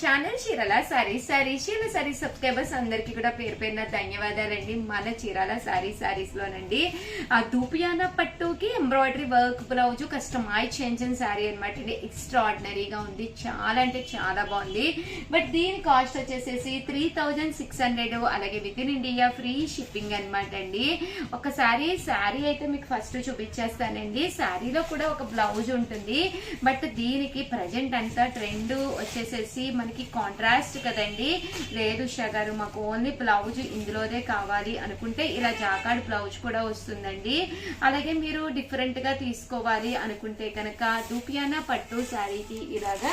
Channel Chirala saris subscribers అందరికి కూడా పేరు పేరున ధన్యవాదాలండి. మన చీరాల సారీస్ లోనండి ఆ దూపియానా పట్టుకి ఎంబ్రాయిడరీ వర్క్ బ్లౌజ్ కస్టమైజ్ చేంజన్ సారీ అనమాట అండి. ఎక్స్ట్రాడినరీగా ఉంది, చాలా అంటే చాలా బాగుంది. బట్ దీని కాస్ట్ వచ్చేసేసి 3600, అలాగే with in India free shipping అనమాట అండి. ఒకసారి శారీ అయితే మీకు ఫస్ట్ చూపించేస్తానండి. శారీలో కూడా ఒక బ్లౌజ్ ఉంటుంది, బట్ దీనికి ప్రజెంట్ అంతా ట్రెండ్ వచ్చేసేసి మనకి కాంట్రాస్ట్ కదండి. లేదు ఉషా గారు మాకు ఓన్లీ బ్లౌజ్ ఇందులోదే కావాలి అనుకుంటే ఇలా జాకార్డ్ బ్లౌజ్ కూడా వస్తుందండి. అలాగే మీరు డిఫరెంట్ గా తీసుకోవాలి అనుకుంటే కనుక దూపియానా పట్టు శారీకి ఇలాగా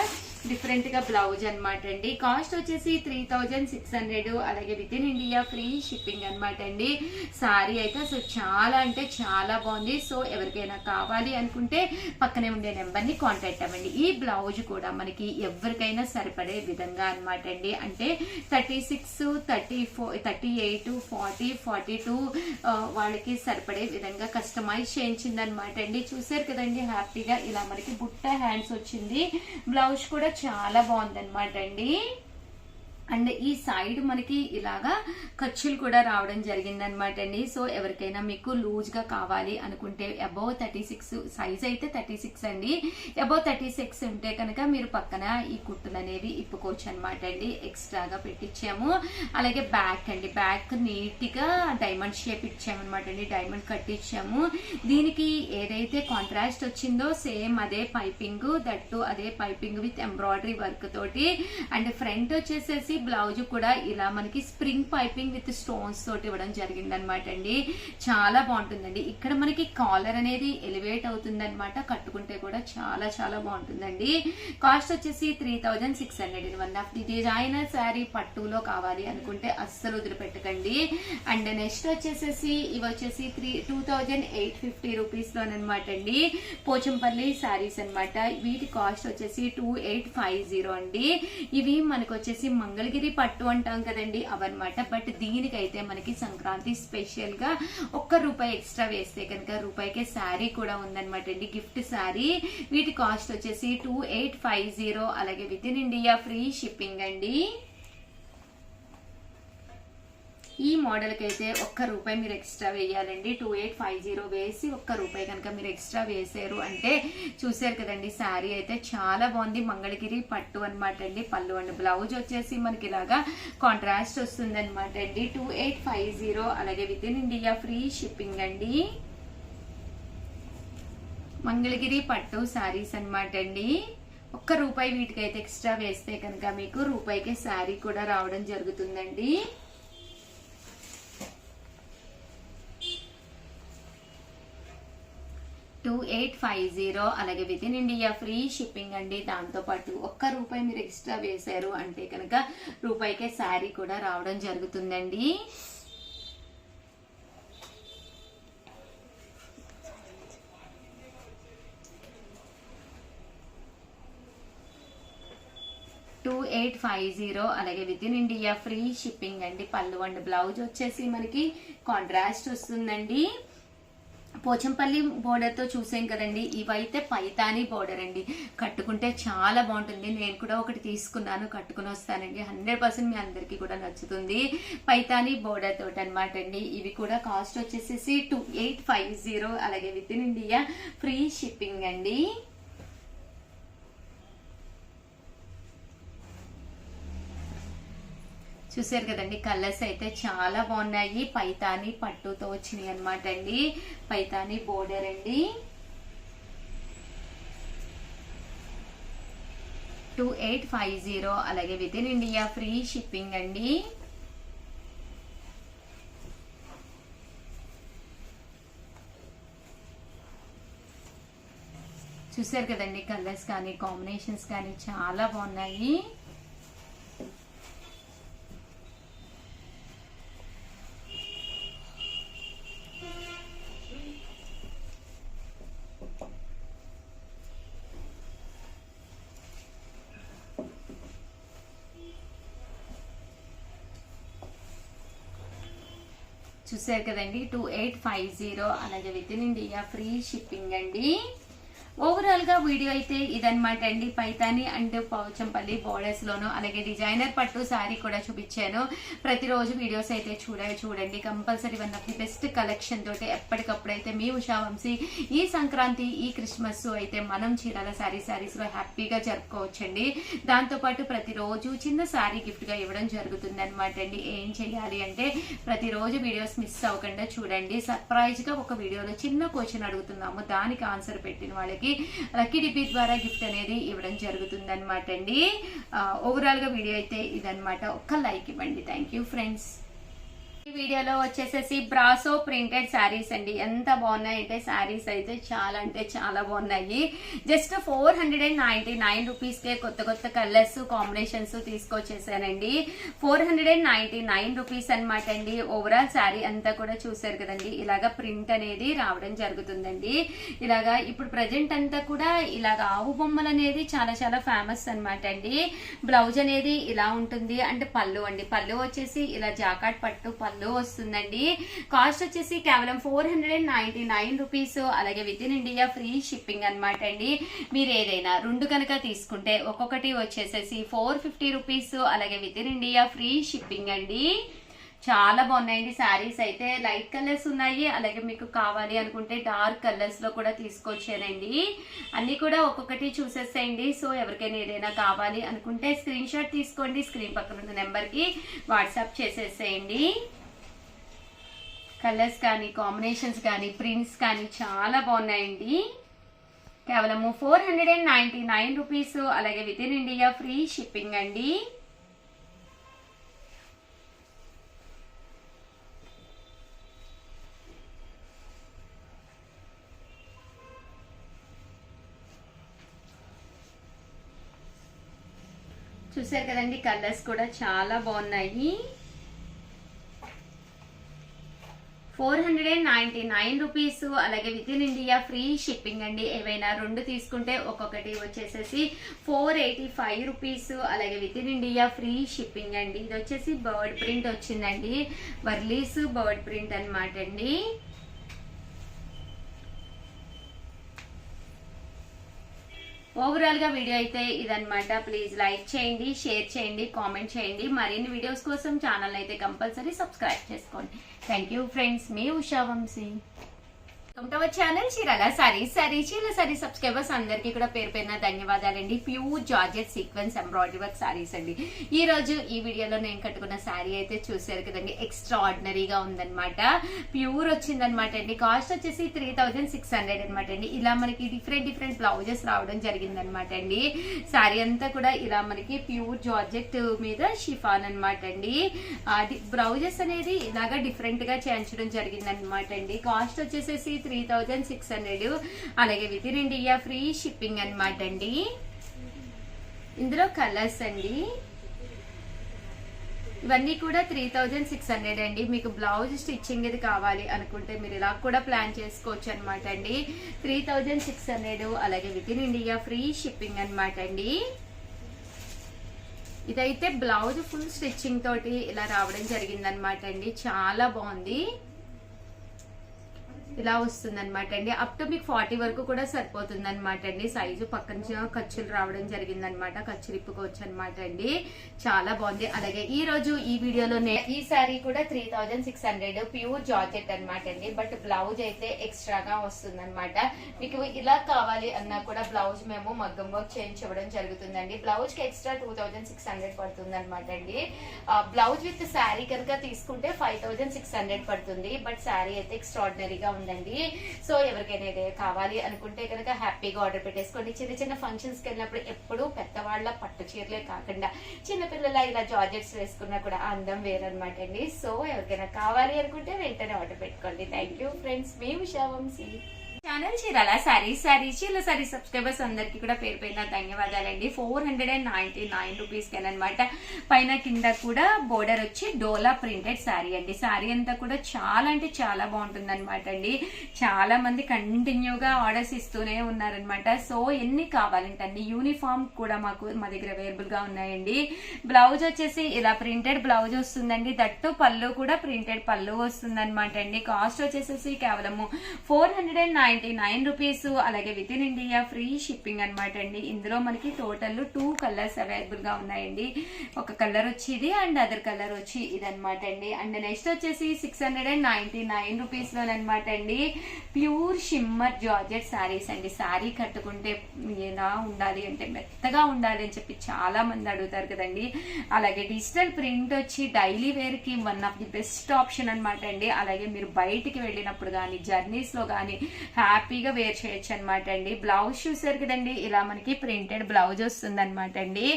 డిఫరెంట్ గా బ్లౌజ్ అనమాట అండి. కాస్ట్ వచ్చేసి 3600, అలాగే with in India free shipping అనమాట అండి. సారీ అయితే అసలు చాలా అంటే చాలా బాగుంది. సో ఎవరికైనా కావాలి అనుకుంటే పక్కనే ఉండే నెంబర్ ని కాంటాక్ట్ అవ్వండి. ఈ బ్లౌజ్ కూడా మనకి ఎవరికైనా సరిపడే విధంగా అనమాట అండి. అంటే 36, 34, 38, 40, 42 వాళ్ళకి సరిపడే విధంగా కస్టమైజ్ చేయించింది అనమాట అండి. చూసారు కదండి, హ్యాపీగా ఇలా మనకి బుట్ట హ్యాండ్స్ వచ్చింది. బ్లౌజ్ కూడా చాలా బాగుందన్నమాట అండి. అండ్ ఈ సైడ్ మనకి ఇలాగా ఖర్చులు కూడా రావడం జరిగింది అనమాట అండి. సో ఎవరికైనా మీకు లూజ్ గా కావాలి అనుకుంటే అబౌవ్ 36 సైజ్ అయితే 36 అండి. అబౌవ్ 36 ఉంటే కనుక మీరు పక్కన ఈ కుట్టులు అనేవి ఇప్పుకోవచ్చు అనమాట అండి. ఎక్స్ట్రాగా పెట్టించాము. అలాగే బ్యాక్ అండి, బ్యాక్ నీట్ గా డైమండ్ షేప్ ఇచ్చాము అనమాట అండి. డైమండ్ కట్టించాము. దీనికి ఏదైతే కాంట్రాస్ట్ వచ్చిందో సేమ్ అదే పైపింగ్, దట్టు అదే పైపింగ్ విత్ ఎంబ్రాయిడరీ వర్క్ తోటి. అండ్ ఫ్రంట్ వచ్చేసేసి బ్లౌజ్ కూడా ఇలా మనకి స్ప్రింగ్ పైపింగ్ విత్ స్టోన్స్ తోటి ఇవ్వడం జరిగింది అనమాట అండి. చాలా బాగుంటుందండి. ఇక్కడ మనకి కాలర్ అనేది ఎలివేట్ అవుతుంది అనమాట. కట్టుకుంటే కూడా చాలా చాలా బాగుంటుందండి. కాస్ట్ వచ్చేసి 3600. One of the designer sari పట్టులో కావాలి అనుకుంటే అస్సలు వదిలిపెట్టకండి. అండ్ నెక్స్ట్ వచ్చేసేసి ఇవి వచ్చేసి 2850 రూపీస్ లోనమాట అండి. పోచంపల్లి శారీస్ అనమాట. వీటి కాస్ట్ వచ్చేసి 2850 అండి. ఇవి మనకు వచ్చేసి మంగళగిరి పట్టు అంటాం కదండి, అవన్నమాట. బట్ దీనికైతే మనకి సంక్రాంతి స్పెషల్ గా ₹1 ఎక్స్ట్రా వేస్తే కనుక రూపాయికే శారీ కూడా ఉందన్నమాట అండి. గిఫ్ట్ శారీ. వీటి కాస్ట్ వచ్చేసి 2850, అలాగే with in India free shipping అండి. ఈ మోడల్ కి అయితే ₹1 మీరు ఎక్స్ట్రా వేయాలండి. 2850 వేసి ₹1 కనుక మీరు ఎక్స్ట్రా వేసారు అంటే చూసారు కదండి, శారీ అయితే చాలా బాగుంది. మంగళగిరి పట్టు అనమాట అండి. పళ్ళు అండ్ బ్లౌజ్ వచ్చేసి మనకి ఇలాగా కాంట్రాస్ట్ వస్తుంది అనమాట అండి. 2850, అలాగే with in India free shipping అండి. మంగళగిరి పట్టు శారీస్ అనమాట అండి. ₹1 వీటికైతే ఎక్స్ట్రా వేస్తే కనుక మీకు రూపాయికే శారీ కూడా రావడం జరుగుతుందండి. 2850, అలాగే with in India free shipping అండి. దాంతో పాటు ₹1 మీరు ఎక్స్ట్రా వేశారు అంటే కనుక రూపాయికే శారీ కూడా రావడం జరుగుతుందండి. $2850, అలాగే with in India free shipping అండి. పళ్ళు అండ్ బ్లౌజ్ వచ్చేసి మనకి కాంట్రాస్ట్ వస్తుందండి. పోచంపల్లి బోర్డర్ తో చూసాం కదండి, ఇవైతే పైతానీ బోర్డర్ అండి. కట్టుకుంటే చాలా బాగుంటుంది. నేను కూడా ఒకటి తీసుకున్నాను, కట్టుకుని వస్తానండి. 100% మీ అందరికి కూడా నచ్చుతుంది. పైతానీ బోర్డర్ తోటి అనమాట అండి. ఇవి కూడా కాస్ట్ వచ్చేసేసి 2850, అలాగే with in India free shipping అండి. చూసారు కదండి, కలర్స్ అయితే చాలా బాగున్నాయి. పైతానీ పట్టుతో వచ్చినాయి అనమాట అండి. పైతానీ బోర్డర్ అండి. 2850, అలాగే with in India free shipping అండి. చూసారు కదండి, కలర్స్ కానీ కాంబినేషన్స్ కానీ చాలా బాగున్నాయి. చూసారు కదండి, 2850, అలాగే with in India free shipping అండి. ఓవరాల్ గా వీడియో అయితే ఇదనమాట అండి. పైతాని అండ్ పోచంపల్లి బోర్డర్స్ లోను అలాగే డిజైనర్ పట్టు శారీ కూడా చూపించాను. ప్రతిరోజు వీడియోస్ అయితే చూడండి. Compulsory one of the best collection తోటి ఎప్పటికప్పుడు అయితే మీ ఉషా వంశీ ఈ సంక్రాంతి ఈ క్రిస్మస్ అయితే మనం చీరాల శారీస్ లో హ్యాపీగా జరుపుకోవచ్చండి. దాంతో పాటు ప్రతిరోజు చిన్న శారీ గిఫ్ట్ గా ఇవ్వడం జరుగుతుంది అనమాట అండి. ఏం చేయాలి అంటే ప్రతిరోజు వీడియోస్ మిస్ అవ్వకుండా చూడండి. సర్ప్రైజ్ గా ఒక వీడియోలో చిన్న క్వశ్చన్ అడుగుతున్నాము, దానికి ఆన్సర్ పెట్టిన వాళ్ళకి లక్కీ డిపి ద్వారా గిఫ్ట్ అనేది ఇవ్వడం జరుగుతుంది అనమాట అండి. ఓవరాల్ గా వీడియో అయితే ఇదనమాట. ఒక్క లైక్ ఇవ్వండి. Thank you friends. ఈ వీడియోలో వచ్చేసేసి బ్రాసో ప్రింటెడ్ శారీస్ అండి. ఎంత బాగున్నాయంటే శారీస్ అయితే చాలా అంటే చాలా బాగున్నాయి. జస్ట్ 499 రూపీస్కే కొత్త కలర్స్ కాంబినేషన్స్ తీసుకొచ్చేసానండి. 499 రూపీస్ అనమాట అండి. ఓవరాల్ శారీ అంతా కూడా చూసారు కదండి. ఇలాగా ప్రింట్ అనేది రావడం జరుగుతుందండి. ఇలాగా ఇప్పుడు ప్రజెంట్ అంతా కూడా ఇలాగా ఆవు బొమ్మలు అనేది చాలా చాలా ఫేమస్ అనమాట అండి. బ్లౌజ్ అనేది ఇలా ఉంటుంది. అంటే పళ్ళు అండి, పళ్ళు వచ్చేసి ఇలా జాకాట్ పట్టు పళ్ళు వస్తుందండి. కాస్ట్ వచ్చేసి కేవలం 499 రూపీస్. అలాగే with in India free shipping అనమాట అండి. మీరు ఏదైనా రెండు కనుక తీసుకుంటే ఒక్కొక్కటి వచ్చేసేసి 450 రూపీస్. అలాగే with in India free shipping అండి. చాలా బాగున్నాయండి శారీస్ అయితే. లైట్ కలర్స్ ఉన్నాయి, అలాగే మీకు కావాలి అనుకుంటే డార్క్ కలర్స్ లో కూడా తీసుకొచ్చానండి. అన్ని కూడా ఒక్కొక్కటి చూసేసేయండి. సో ఎవరికైనా ఏదైనా కావాలి అనుకుంటే స్క్రీన్ షాట్ తీసుకోండి. స్క్రీన్ పక్కన ఉన్న నెంబర్ కి వాట్సాప్ చేసేసేయండి. కలర్స్ కానీ కాంబినేషన్స్ కానీ ప్రింట్స్ కానీ చాలా బాగున్నాయండి. కేవలము 499 రూపీస్. అలాగే with in India free shipping అండి. చూసారు కదండి, కలర్స్ కూడా చాలా బాగున్నాయి. 499 రూపీస్. అలాగే with in India free shipping అండి. ఏవైనా రెండు తీసుకుంటే ఒక్కొక్కటి వచ్చేసేసి 485 రూపీస్. అలాగే with in India free shipping అండి. ఇది వచ్చేసి బర్డ్ ప్రింట్ వచ్చిందండి. వర్లీస్ బర్డ్ ప్రింట్ అనమాట అండి. ఓవరాల్ గా వీడియో అయితే ఇదనమాట. ప్లీజ్ లైక్ చేయండి, షేర్ చేయండి, కామెంట్ చేయండి. మరిన్ని వీడియోస్ కోసం ఛానల్ అయితే కంపల్సరీ సబ్స్క్రైబ్ చేసుకోండి. Thank you friends. మీ Usha Vamshi. Channel Chirala sarees Chirala saree subscribers అందరికీ కూడా పేరు పేరున ధన్యవాదాలండి. Pure georgette sequence embroidery work sarees అండి. ఈ రోజు ఈ వీడియోలో నేను కట్టుకున్న శారీ అయితే చూసారు కదండి. ఎక్స్ట్రా ఆర్డినరీగా ఉందన్నమాట. ప్యూర్ వచ్చిందనమాట అండి. కాస్ట్ వచ్చేసి 3600 అనమాట అండి. ఇలా మనకి డిఫరెంట్ బ్లౌజెస్ రావడం జరిగిందనమాట అండి. శారీ అంతా కూడా ఇలా మనకి ప్యూర్ జార్జెట్ మీద షిఫాన్ అనమాట అండి. బ్లౌజెస్ అనేది ఇలాగా డిఫరెంట్ గా చేయించడం జరిగిందనమాట అండి. కాస్ట్ వచ్చేసేసి 3600. అలాగే with in India free shipping అనమాట అండి. ఇందులో కలర్స్ అండి. ఇవన్నీ కూడా 3600 అండి. మీకు బ్లౌజ్ స్టిచ్చింగ్ ఇది కావాలి అనుకుంటే మీరు ఇలా కూడా ప్లాన్ చేసుకోవచ్చు అనమాట అండి. 3600. అలాగే with in India free shipping అనమాట అండి. ఇదైతే బ్లౌజ్ ఫుల్ స్టిచ్చింగ్ తోటి ఇలా రావడం జరిగిందనమాట అండి. చాలా బాగుంది. ఇలా వస్తుంది అనమాట అండి. అప్ టు మీకు 40 వరకు కూడా సరిపోతుంది అనమాట అండి. సైజు పక్కన ఖర్చులు రావడం జరిగింది అనమాట. ఖర్చులు ఇప్పుకోవచ్చు అనమాట అండి. చాలా బాగుంది. అలాగే ఈ రోజు ఈ వీడియోలోనే ఈ సారీ కూడా 3600 ప్యూర్ జార్జెట్ అనమాట అండి. బట్ బ్లౌజ్ అయితే ఎక్స్ట్రాగా వస్తుంది అనమాట. మీకు ఇలా కావాలి అన్నా కూడా బ్లౌజ్ మేము మగ్గం వర్క్ చేయించడం జరుగుతుందండి. బ్లౌజ్ కి ఎక్స్ట్రా 2600 పడుతుంది అనమాట అండి. బ్లౌజ్ విత్ శారీ కనుక తీసుకుంటే 5600 పడుతుంది. బట్ శారీ అయితే ఎక్స్ట్రాడినరీగా ఉంది. సో ఎవరికైనా కావాలి అనుకుంటే కనుక హ్యాపీగా ఆర్డర్ పెట్టేసుకోండి. చిన్న ఫంక్షన్స్ కి వెళ్ళినప్పుడు ఎప్పుడు పెద్దవాళ్ళ పట్టు చీరలే కాకుండా చిన్నపిల్లల ఇలా జార్జెట్స్ వేసుకున్నా కూడా అందం వేరనమాట అండి. సో ఎవరికైనా కావాలి అనుకుంటే వెంటనే ఆర్డర్ పెట్టుకోండి. Thank you friends. మీ Usha Vamshi. Channel Chirala Chirala saree subscribers అందరికి కూడా పేరు పేరున ధన్యవాదాలండి. 499 రూపీస్ అనమాట. పైన కింద కూడా బోర్డర్ వచ్చి డోలా ప్రింటెడ్ శారీ అండి. శారీ అంతా కూడా చాలా అంటే చాలా బాగుంటుంది అనమాట అండి. చాలా మంది కంటిన్యూగా ఆర్డర్స్ ఇస్తూనే ఉన్నారనమాట. సో ఎన్ని కావాలంటే అన్ని యూనిఫామ్ కూడా మా దగ్గర అవైలబుల్ గా ఉన్నాయండి. బ్లౌజ్ వచ్చేసి ఇలా ప్రింటెడ్ బ్లౌజ్ వస్తుందండి. దట్టు పళ్ళు కూడా ప్రింటెడ్ పళ్ళు వస్తుంది అనమాట అండి. కాస్ట్ వచ్చేసేసి కేవలము 499 రూపీస్, అలాగే with in India free shipping అనమాట అండి. ఇందులో మనకి టోటల్ 2 కలర్స్ అవైలబుల్ గా ఉన్నాయండి. ఒక కలర్ వచ్చి ఇది అండ్ అదర్ కలర్ వచ్చి ఇది అనమాట అండి. అండ్ నెక్స్ట్ వచ్చేసి 699 రూపీస్ లోనమాట అండి ప్యూర్ షిమ్మర్ జార్జెట్ శారీస్ అండి. శారీ కట్టుకుంటే ఎలా ఉండాలి అంటే మెత్తగా ఉండాలి అని చెప్పి చాలా మంది అడుగుతారు కదండి. అలాగే డిజిటల్ ప్రింట్ వచ్చి డైలీ వేర్ కి one of the best option అనమాట అండి. అలాగే మీరు బయటికి వెళ్ళినప్పుడు కానీ జర్నీస్ లో కానీ హ్యాపీగా వేర్ చేయొచ్చు అనమాట అండి. బ్లౌజ్ చూసారు కదండి, ఇలా మనకి ప్రింటెడ్ బ్లౌజ్ వస్తుంది అనమాట అండి.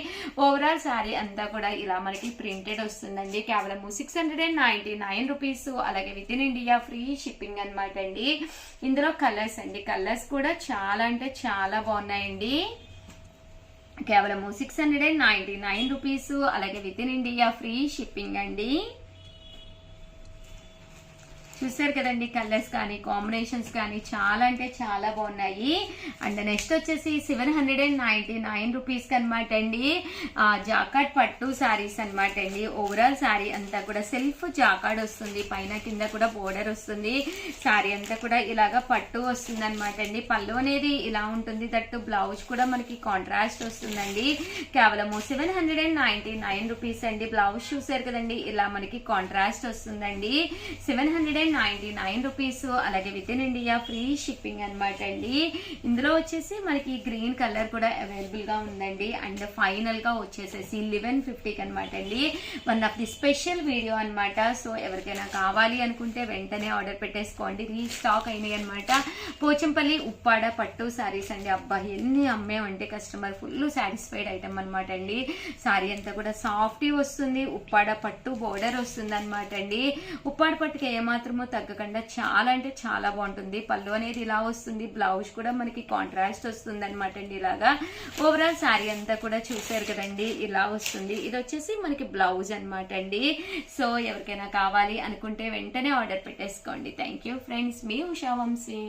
ఓవరాల్ శారీ అంతా కూడా ఇలా మనకి ప్రింటెడ్ వస్తుందండి. కేవలం 699 రూపీస్, అలాగే with in India free shipping అనమాట అండి. ఇందులో కలర్స్ అండి, కలర్స్ కూడా చాలా అంటే చాలా బాగున్నాయండి. కేవలం 699 రూపీస్, అలాగే with in India free shipping అండి. చూసారు కదండి, కలర్స్ కానీ కాంబినేషన్స్ కానీ చాలా అంటే చాలా బాగున్నాయి. అండ్ నెక్స్ట్ వచ్చేసి 799 రూపీస్ అనమాట అండి జాకార్డ్ పట్టు శారీస్ అనమాట అండి. ఓవరాల్ శారీ అంతా కూడా సెల్ఫ్ జాకార్డ్ వస్తుంది, పైన కింద కూడా బోర్డర్ వస్తుంది. శారీ అంతా కూడా ఇలాగా పట్టు వస్తుంది అనమాట అండి. పళ్ళు అనేది ఇలా ఉంటుంది, దట్టు బ్లౌజ్ కూడా మనకి కాంట్రాస్ట్ వస్తుందండి. కేవలం 799 రూపీస్ అండి. బ్లౌజ్ చూసారు కదండి, ఇలా మనకి కాంట్రాస్ట్ వస్తుందండి. 799 రూపీస్, అలాగే with in India free shipping అనమాట అండి. ఇందులో వచ్చేసి మనకి గ్రీన్ కలర్ కూడా అవైలబుల్ గా ఉందండి. అండ్ ఫైనల్ గా వచ్చేసేసి 1150 అనమాట అండి. One of the special video అనమాట. సో ఎవరికైనా కావాలి అనుకుంటే వెంటనే ఆర్డర్ పెట్టేసుకోండి, రీస్టాక్ అయినాయి అనమాట. పోచంపల్లి ఉప్పాడ పట్టు శారీస్ అండి. అబ్బా ఎన్ని అమ్మేమంటే కస్టమర్ ఫుల్ సాటిస్ఫైడ్ ఐటమ్ అనమాట అండి. శారీ అంతా కూడా సాఫ్ట్ వస్తుంది, ఉప్పాడ పట్టు బోర్డర్ వస్తుంది అనమాట అండి. ఉప్పాడ పట్టుకి ఏమాత్రమో తగ్గకుండా చాలా అంటే చాలా బాగుంటుంది. పళ్ళు అనేది ఇలా వస్తుంది, బ్లౌజ్ కూడా మనకి కాంట్రాస్ట్ వస్తుంది అనమాట అండి. ఇలాగా ఓవరాల్ శారీ అంతా కూడా చూసారు కదండి, ఇలా వస్తుంది. ఇది వచ్చేసి మనకి బ్లౌజ్ అనమాట అండి. సో ఎవరికైనా కావాలి అనుకుంటే వెంటనే ఆర్డర్ పెట్టేసుకోండి. థ్యాంక్ యూ ఫ్రెండ్స్, మీ ఉషా వంశీ.